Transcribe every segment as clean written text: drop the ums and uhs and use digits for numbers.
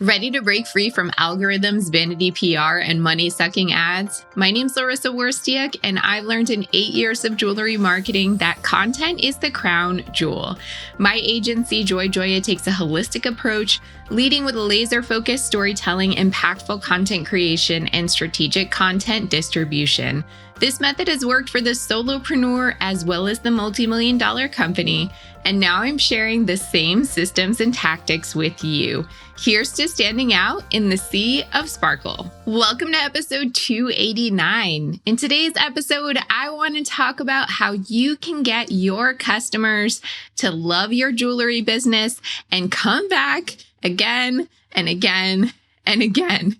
Ready to break free from algorithms, vanity PR, and money-sucking ads? My name's Larissa Worstiak, and I've learned in 8 years of jewelry marketing that content is the crown jewel. My agency, Joya, takes a holistic approach, leading with laser-focused storytelling, impactful content creation, and strategic content distribution. This method has worked for the solopreneur as well as the multi-million-dollar company, and now I'm sharing the same systems and tactics with you. Here's to standing out in the sea of sparkle. Welcome to episode 289. In today's episode, I want to talk about how you can get your customers to love your jewelry business and come back again and again and again.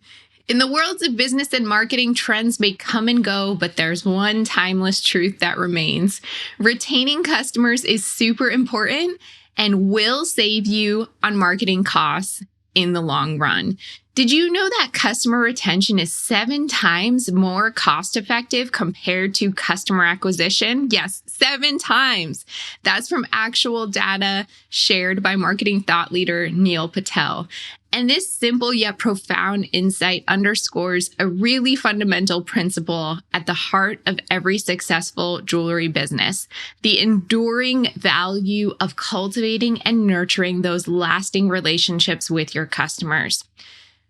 In the worlds of business and marketing, trends may come and go, but there's one timeless truth that remains. Retaining customers is super important and will save you on marketing costs in the long run. Did you know that customer retention is 7 times more cost-effective compared to customer acquisition? Yes, 7 times. That's from actual data shared by marketing thought leader Neil Patel. And this simple yet profound insight underscores a really fundamental principle at the heart of every successful jewelry business: the enduring value of cultivating and nurturing those lasting relationships with your customers.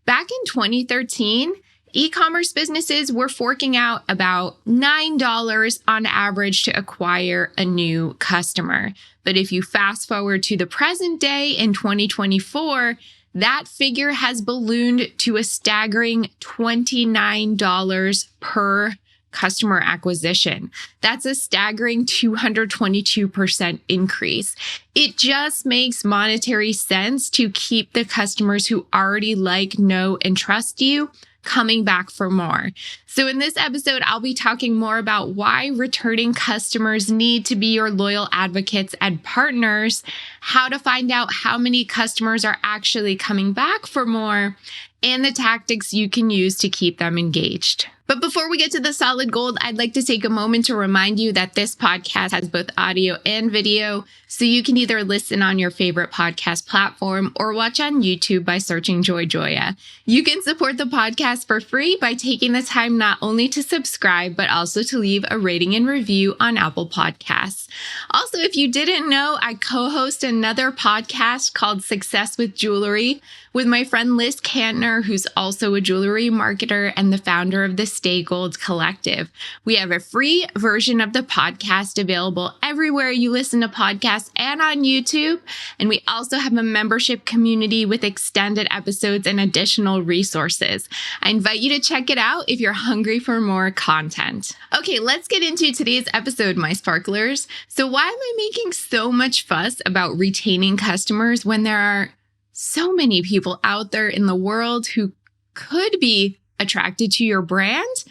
Back in 2013, e-commerce businesses were forking out about $9 on average to acquire a new customer. But if you fast forward to the present day in 2024, that figure has ballooned to a staggering $29 per customer acquisition. That's a staggering 222% increase. It just makes monetary sense to keep the customers who already like, know, and trust you coming back for more. So in this episode, I'll be talking more about why returning customers need to be your loyal advocates and partners, how to find out how many customers are actually coming back for more, and the tactics you can use to keep them engaged. But before we get to the solid gold, I'd like to take a moment to remind you that this podcast has both audio and video, so you can either listen on your favorite podcast platform or watch on YouTube by searching Joya. You can support the podcast for free by taking the time not only to subscribe, but also to leave a rating and review on Apple Podcasts. Also, if you didn't know, I co-host another podcast called Success with Jewelry with my friend Liz Kantner, who's also a jewelry marketer and the founder of the Stay Gold Collective. We have a free version of the podcast available everywhere you listen to podcasts and on YouTube. And we also have a membership community with extended episodes and additional resources. I invite you to check it out if you're hungry for more content. Okay, let's get into today's episode, my sparklers. So why am I making so much fuss about retaining customers when there are so many people out there in the world who could be attracted to your brand?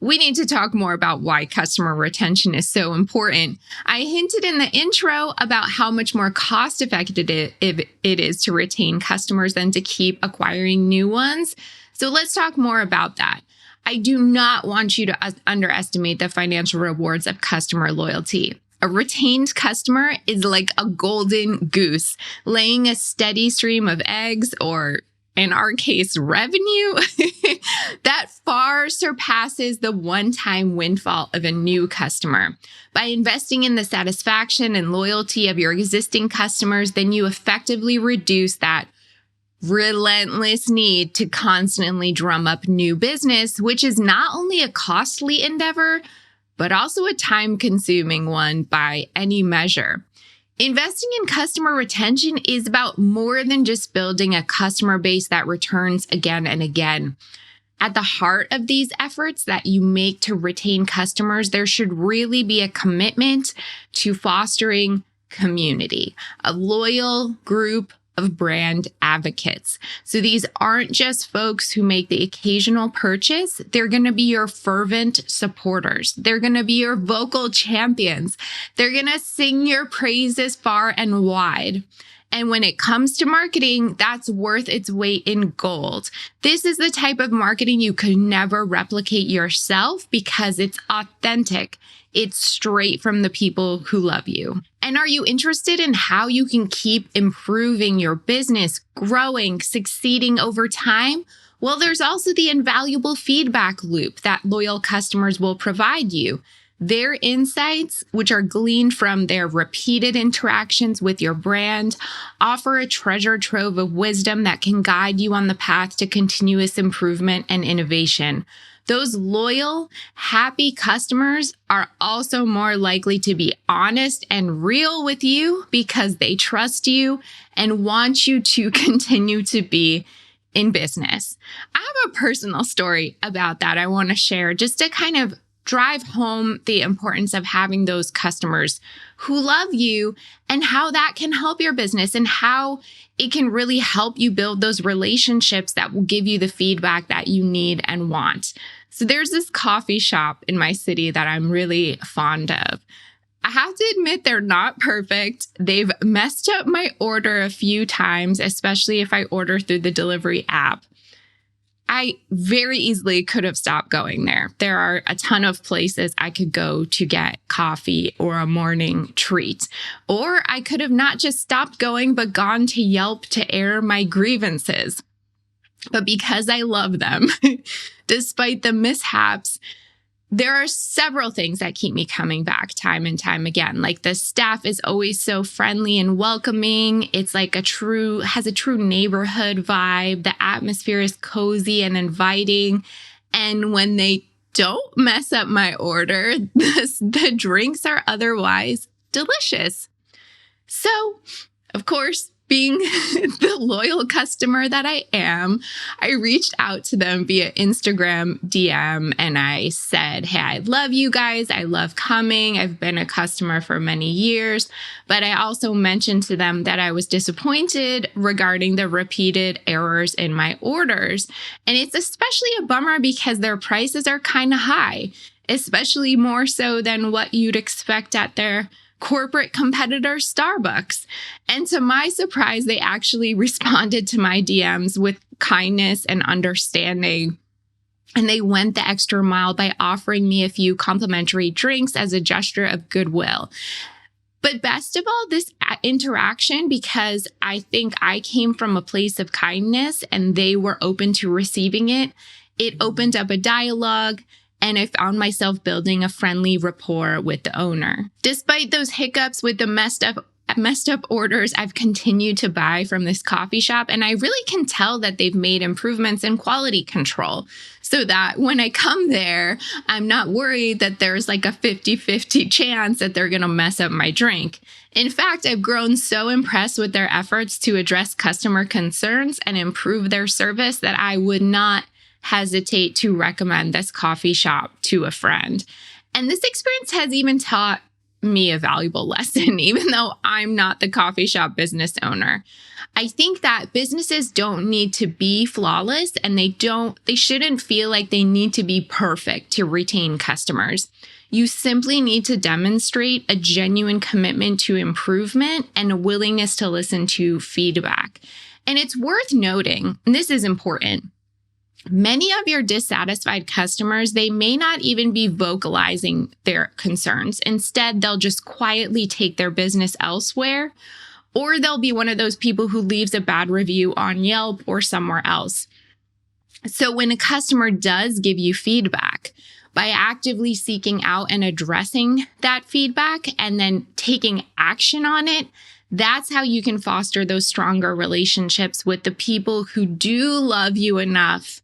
We need to talk more about why customer retention is so important. I hinted in the intro about how much more cost-effective it is to retain customers than to keep acquiring new ones. So let's talk more about that. I do not want you to underestimate the financial rewards of customer loyalty. A retained customer is like a golden goose, laying a steady stream of eggs, or in our case, revenue, that far surpasses the one-time windfall of a new customer. By investing in the satisfaction and loyalty of your existing customers, then you effectively reduce that relentless need to constantly drum up new business, which is not only a costly endeavor, but also a time-consuming one by any measure. Investing in customer retention is about more than just building a customer base that returns again and again. At the heart of these efforts that you make to retain customers, there should really be a commitment to fostering community, a loyal group of brand advocates. So these aren't just folks who make the occasional purchase. They're going to be your fervent supporters. They're going to be your vocal champions. They're going to sing your praises far and wide. And when it comes to marketing, that's worth its weight in gold. This is the type of marketing you could never replicate yourself because it's authentic. It's straight from the people who love you. And are you interested in how you can keep improving your business, growing, succeeding over time? Well, there's also the invaluable feedback loop that loyal customers will provide you. Their insights, which are gleaned from their repeated interactions with your brand, offer a treasure trove of wisdom that can guide you on the path to continuous improvement and innovation. Those loyal, happy customers are also more likely to be honest and real with you because they trust you and want you to continue to be in business. I have a personal story about that I want to share just to kind of drive home the importance of having those customers who love you and how that can help your business and how it can really help you build those relationships that will give you the feedback that you need and want. So there's this coffee shop in my city that I'm really fond of. I have to admit they're not perfect. They've messed up my order a few times, especially if I order through the delivery app. I very easily could have stopped going there. There are a ton of places I could go to get coffee or a morning treat. Or I could have not just stopped going, but gone to Yelp to air my grievances. But because I love them, despite the mishaps, there are several things that keep me coming back time and time again. Like the staff is always so friendly and welcoming. It's like has a true neighborhood vibe. The atmosphere is cozy and inviting. And when they don't mess up my order, the drinks are otherwise delicious. So, of course, being the loyal customer that I am, I reached out to them via Instagram DM and I said, hey, I love you guys. I love coming. I've been a customer for many years. But I also mentioned to them that I was disappointed regarding the repeated errors in my orders. And it's especially a bummer because their prices are kind of high, especially more so than what you'd expect at their corporate competitor Starbucks. And to my surprise, they actually responded to my DMs with kindness and understanding. And they went the extra mile by offering me a few complimentary drinks as a gesture of goodwill. But best of all, this interaction, because I think I came from a place of kindness and they were open to receiving it, it opened up a dialogue. And I found myself building a friendly rapport with the owner. Despite those hiccups with the messed up orders, I've continued to buy from this coffee shop. And I really can tell that they've made improvements in quality control so that when I come there, I'm not worried that there's like a 50-50 chance that they're going to mess up my drink. In fact, I've grown so impressed with their efforts to address customer concerns and improve their service that I would not hesitate to recommend this coffee shop to a friend. And this experience has even taught me a valuable lesson, even though I'm not the coffee shop business owner. I think that businesses don't need to be flawless and they shouldn't feel like they need to be perfect to retain customers. You simply need to demonstrate a genuine commitment to improvement and a willingness to listen to feedback. And it's worth noting, and this is important, many of your dissatisfied customers, they may not even be vocalizing their concerns. Instead, they'll just quietly take their business elsewhere, or they'll be one of those people who leaves a bad review on Yelp or somewhere else. So when a customer does give you feedback, by actively seeking out and addressing that feedback and then taking action on it, that's how you can foster those stronger relationships with the people who do love you enough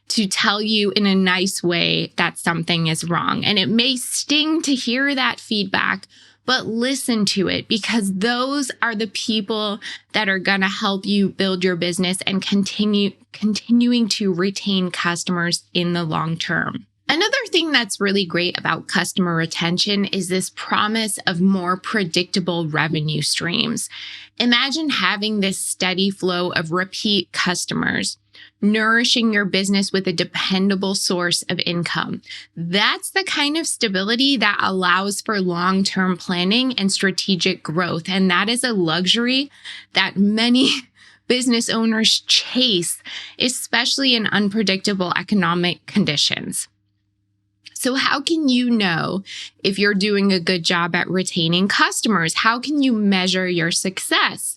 to tell you in a nice way that something is wrong. And it may sting to hear that feedback, but listen to it because those are the people that are going to help you build your business and continuing to retain customers in the long term. Another thing that's really great about customer retention is this promise of more predictable revenue streams. Imagine having this steady flow of repeat customers, nourishing your business with a dependable source of income. That's the kind of stability that allows for long-term planning and strategic growth. And that is a luxury that many business owners chase, especially in unpredictable economic conditions. So how can you know if you're doing a good job at retaining customers? How can you measure your success?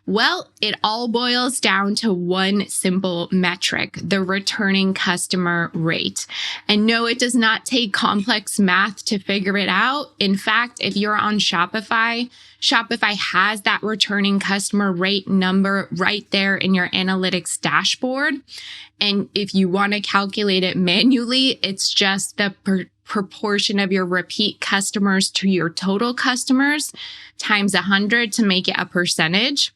Well, it all boils down to one simple metric, the returning customer rate. And no, it does not take complex math to figure it out. In fact, if you're on Shopify, Shopify has that returning customer rate number right there in your analytics dashboard. And if you want to calculate it manually, it's just the proportion of your repeat customers to your total customers times 100 to make it a percentage.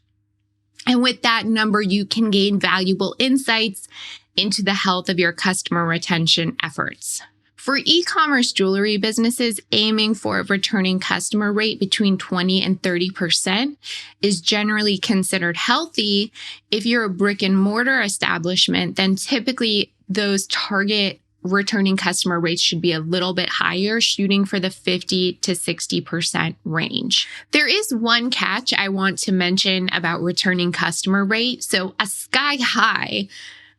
And with that number, you can gain valuable insights into the health of your customer retention efforts. For e-commerce jewelry businesses, aiming for a returning customer rate between 20 and 30% is generally considered healthy. If you're a brick and mortar establishment, then typically those target returning customer rates should be a little bit higher, shooting for the 50 to 60% range. There is one catch I want to mention about returning customer rate. So a sky high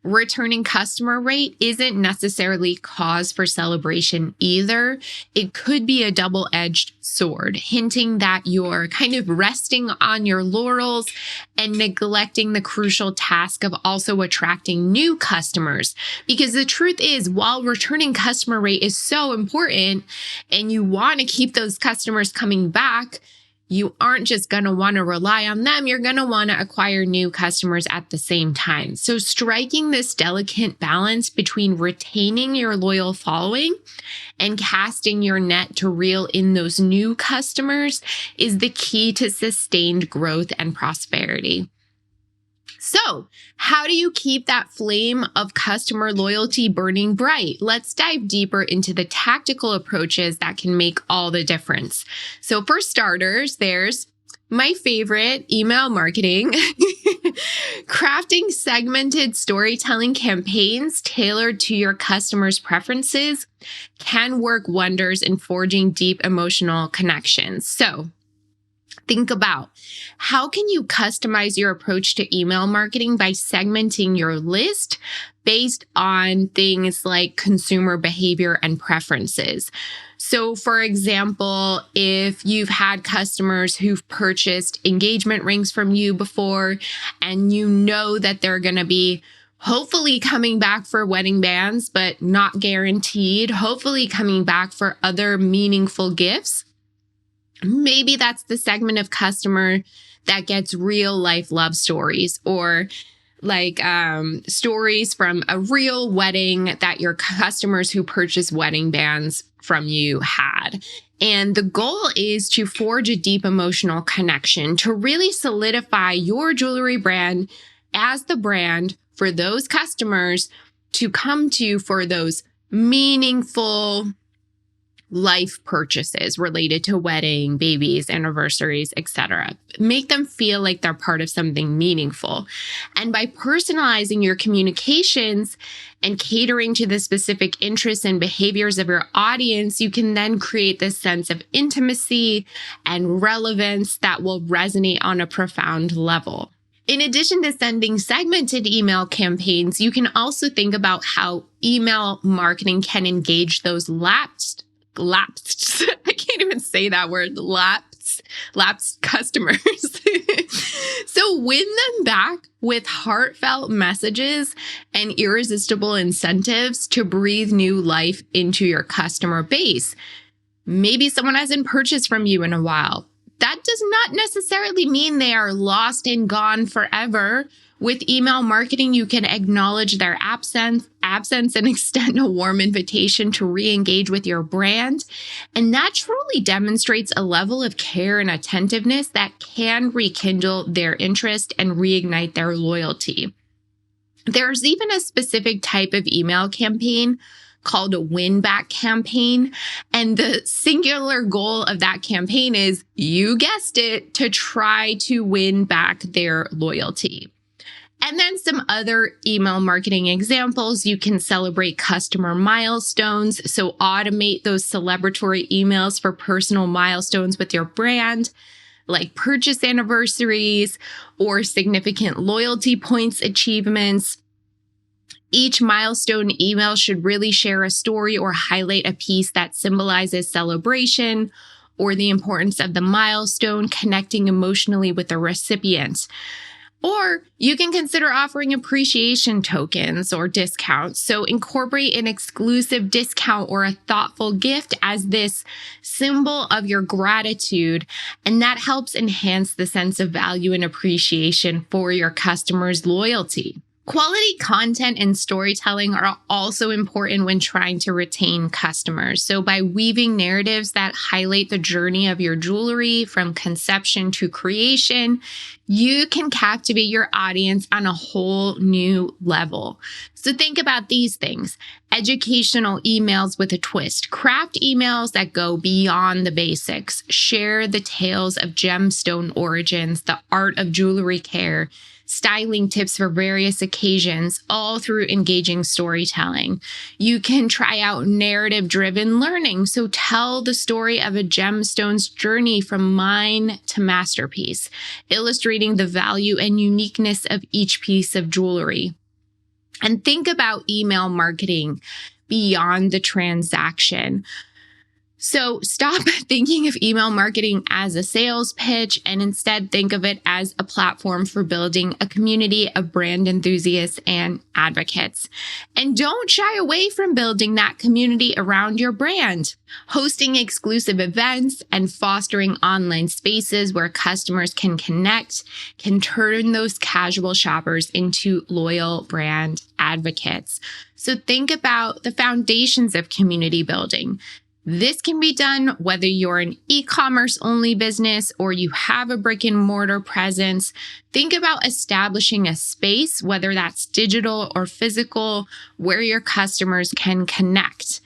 returning customer rate isn't necessarily cause for celebration either. It could be a double-edged sword, hinting that you're kind of resting on your laurels and neglecting the crucial task of also attracting new customers. Because the truth is, while returning customer rate is so important and you want to keep those customers coming back, you aren't just going to want to rely on them. You're going to want to acquire new customers at the same time. So striking this delicate balance between retaining your loyal following and casting your net to reel in those new customers is the key to sustained growth and prosperity. So, how do you keep that flame of customer loyalty burning bright? Let's dive deeper into the tactical approaches that can make all the difference. So, for starters, there's my favorite, email marketing. Crafting segmented storytelling campaigns tailored to your customers' preferences can work wonders in forging deep emotional connections. So, think about how can you customize your approach to email marketing by segmenting your list based on things like consumer behavior and preferences. So for example, if you've had customers who've purchased engagement rings from you before and you know that they're going to be hopefully coming back for wedding bands, but not guaranteed, hopefully coming back for other meaningful gifts, maybe that's the segment of customer that gets real life love stories or like stories from a real wedding that your customers who purchase wedding bands from you had. And the goal is to forge a deep emotional connection to really solidify your jewelry brand as the brand for those customers to come to for those meaningful life purchases related to wedding, babies, anniversaries, etc. Make them feel like they're part of something meaningful. And by personalizing your communications and catering to the specific interests and behaviors of your audience, you can then create this sense of intimacy and relevance that will resonate on a profound level. In addition to sending segmented email campaigns, you can also think about how email marketing can engage those lapsed, I can't even say that word, lapsed customers. So win them back with heartfelt messages and irresistible incentives to breathe new life into your customer base. Maybe someone hasn't purchased from you in a while. That does not necessarily mean they are lost and gone forever. With email marketing, you can acknowledge their absence and extend a warm invitation to re-engage with your brand. And that truly demonstrates a level of care and attentiveness that can rekindle their interest and reignite their loyalty. There's even a specific type of email campaign called a win back campaign. And the singular goal of that campaign is, you guessed it, to try to win back their loyalty. And then some other email marketing examples. You can celebrate customer milestones. So automate those celebratory emails for personal milestones with your brand, like purchase anniversaries or significant loyalty points achievements. Each milestone email should really share a story or highlight a piece that symbolizes celebration or the importance of the milestone, connecting emotionally with the recipient. Or you can consider offering appreciation tokens or discounts. So incorporate an exclusive discount or a thoughtful gift as this symbol of your gratitude. And that helps enhance the sense of value and appreciation for your customers' loyalty. Quality content and storytelling are also important when trying to retain customers. So by weaving narratives that highlight the journey of your jewelry from conception to creation, you can captivate your audience on a whole new level. So think about these things: educational emails with a twist, craft emails that go beyond the basics, share the tales of gemstone origins, the art of jewelry care, styling tips for various occasions, all through engaging storytelling. You can try out narrative-driven learning. So tell the story of a gemstone's journey from mine to masterpiece, illustrating the value and uniqueness of each piece of jewelry. And think about email marketing beyond the transaction. So stop thinking of email marketing as a sales pitch and instead think of it as a platform for building a community of brand enthusiasts and advocates. And don't shy away from building that community around your brand. Hosting exclusive events and fostering online spaces where customers can connect can turn those casual shoppers into loyal brand advocates. So think about the foundations of community building. This can be done whether you're an e-commerce only business or you have a brick and mortar presence. Think about establishing a space, whether that's digital or physical, where your customers can connect.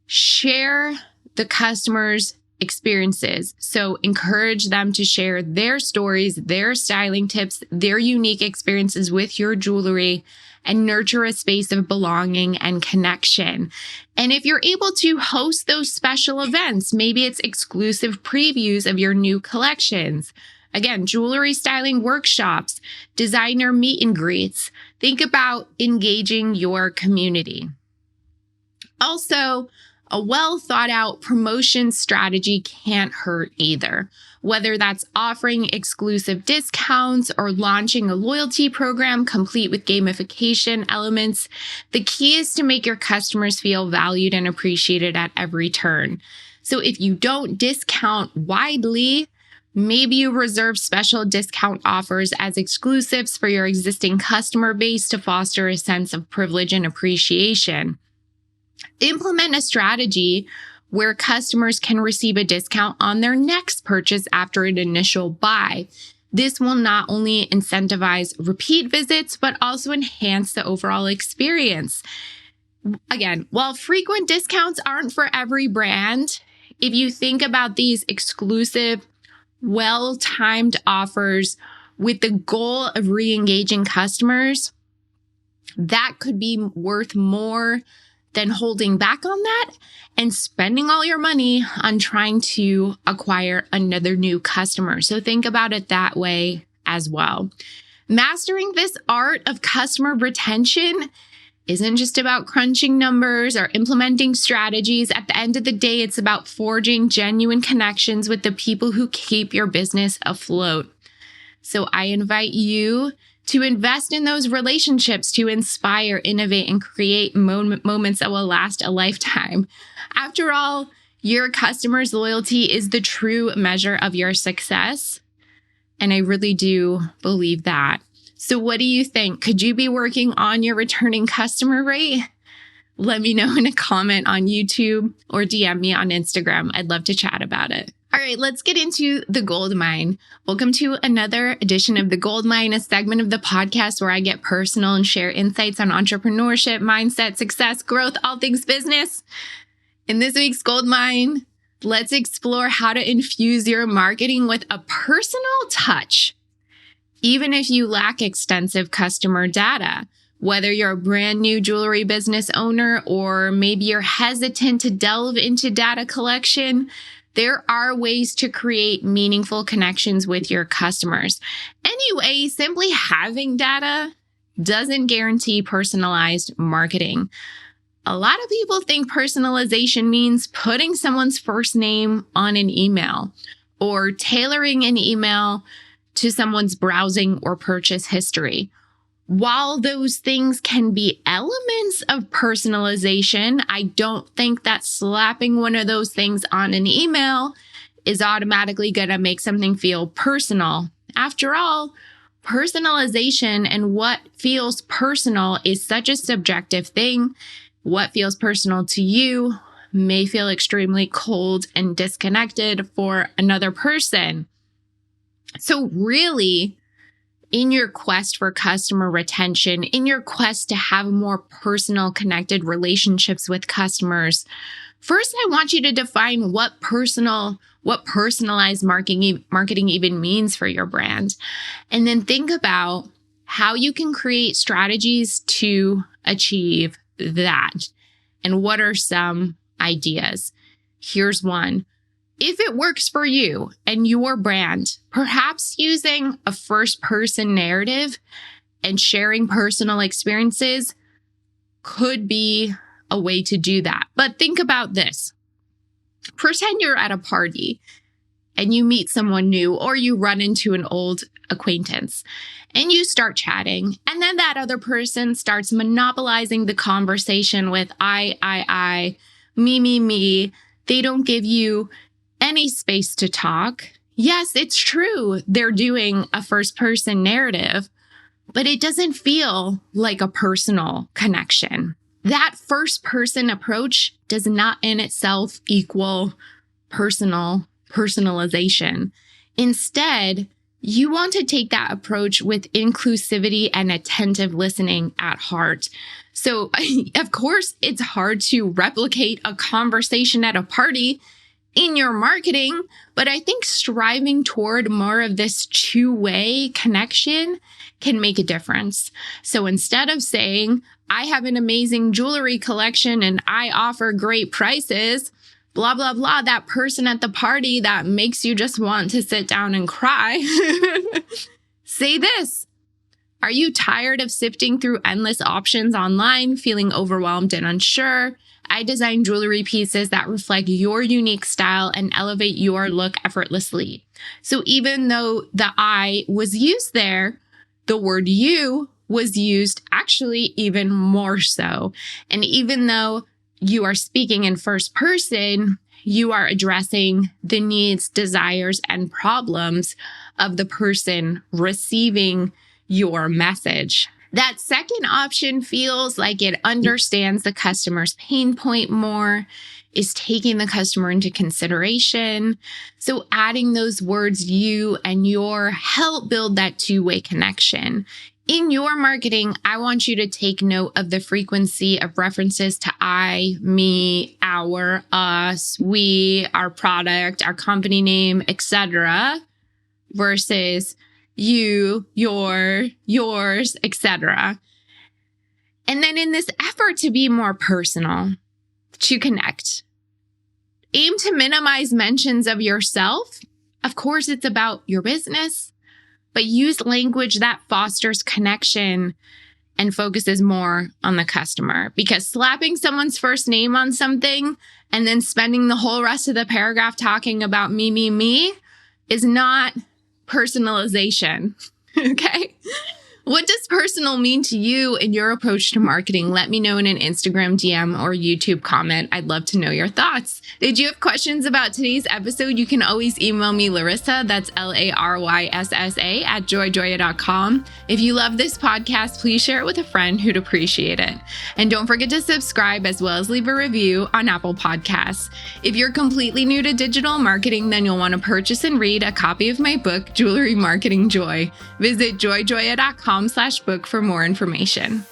Share the customers' experiences. So encourage them to share their stories, their styling tips, their unique experiences with your jewelry, and nurture a space of belonging and connection. And if you're able to host those special events, maybe it's exclusive previews of your new collections. Again, jewelry styling workshops, designer meet and greets. Think about engaging your community. Also, a well thought out promotion strategy can't hurt either. Whether that's offering exclusive discounts or launching a loyalty program complete with gamification elements, the key is to make your customers feel valued and appreciated at every turn. So if you don't discount widely, maybe you reserve special discount offers as exclusives for your existing customer base to foster a sense of privilege and appreciation. Implement a strategy where customers can receive a discount on their next purchase after an initial buy. This will not only incentivize repeat visits, but also enhance the overall experience. Again, while frequent discounts aren't for every brand, if you think about these exclusive, well-timed offers with the goal of re-engaging customers, that could be worth more than holding back on that and spending all your money on trying to acquire another new customer. So think about it that way as well. Mastering this art of customer retention isn't just about crunching numbers or implementing strategies. At the end of the day, it's about forging genuine connections with the people who keep your business afloat. So I invite you to invest in those relationships, to inspire, innovate, and create moments that will last a lifetime. After all, your customers' loyalty is the true measure of your success. And I really do believe that. So what do you think? Could you be working on your returning customer rate? Let me know in a comment on YouTube or DM me on Instagram. I'd love to chat about it. All right, let's get into the gold mine. Welcome to another edition of the Gold Mine, a segment of the podcast where I get personal and share insights on entrepreneurship, mindset, success, growth, all things business. In this week's Gold Mine, let's explore how to infuse your marketing with a personal touch, even if you lack extensive customer data. Whether you're a brand new jewelry business owner or maybe you're hesitant to delve into data collection, there are ways to create meaningful connections with your customers. Anyway, simply having data doesn't guarantee personalized marketing. A lot of people think personalization means putting someone's first name on an email or tailoring an email to someone's browsing or purchase history. While those things can be elements of personalization, I don't think that slapping one of those things on an email is automatically going to make something feel personal. After all, personalization and what feels personal is such a subjective thing. What feels personal to you may feel extremely cold and disconnected for another person. So really, in your quest for customer retention, in your quest to have more personal connected relationships with customers, first I want you to define what personalized marketing even means for your brand. And then think about how you can create strategies to achieve that. And what are some ideas? Here's one. If it works for you and your brand, perhaps using a first-person narrative and sharing personal experiences could be a way to do that. But think about this. Pretend you're at a party and you meet someone new or you run into an old acquaintance and you start chatting. And then that other person starts monopolizing the conversation with I, me. They don't give you any space to talk. Yes, it's true. They're doing a first-person narrative, but it doesn't feel like a personal connection. That first-person approach does not in itself equal personalization. Instead, you want to take that approach with inclusivity and attentive listening at heart. So, of course, it's hard to replicate a conversation at a party in your marketing, but I think striving toward more of this two-way connection can make a difference. So instead of saying, I have an amazing jewelry collection and I offer great prices, blah, blah, blah, that person at the party that makes you just want to sit down and cry, say this. Are you tired of sifting through endless options online, feeling overwhelmed and unsure? I design jewelry pieces that reflect your unique style and elevate your look effortlessly. So even though the I was used there, the word you was used actually even more so. And even though you are speaking in first person, you are addressing the needs, desires, and problems of the person receiving your message. That second option feels like it understands the customer's pain point more, is taking the customer into consideration. So adding those words you and your help build that two-way connection. In your marketing, I want you to take note of the frequency of references to I, me, our, us, we, our product, our company name, etc., versus you, your, yours, etc. And then in this effort to be more personal, to connect, aim to minimize mentions of yourself. Of course, it's about your business, but use language that fosters connection and focuses more on the customer. Because slapping someone's first name on something and then spending the whole rest of the paragraph talking about me is not personalization. Okay? What does personal mean to you in your approach to marketing? Let me know in an Instagram DM or YouTube comment. I'd love to know your thoughts. Did you have questions about today's episode? You can always email me, Larissa, that's LARYSSA @joyjoya.com. If you love this podcast, please share it with a friend who'd appreciate it. And don't forget to subscribe as well as leave a review on Apple Podcasts. If you're completely new to digital marketing, then you'll want to purchase and read a copy of my book, Jewelry Marketing Joy. Visit joyjoya.com/book for more information.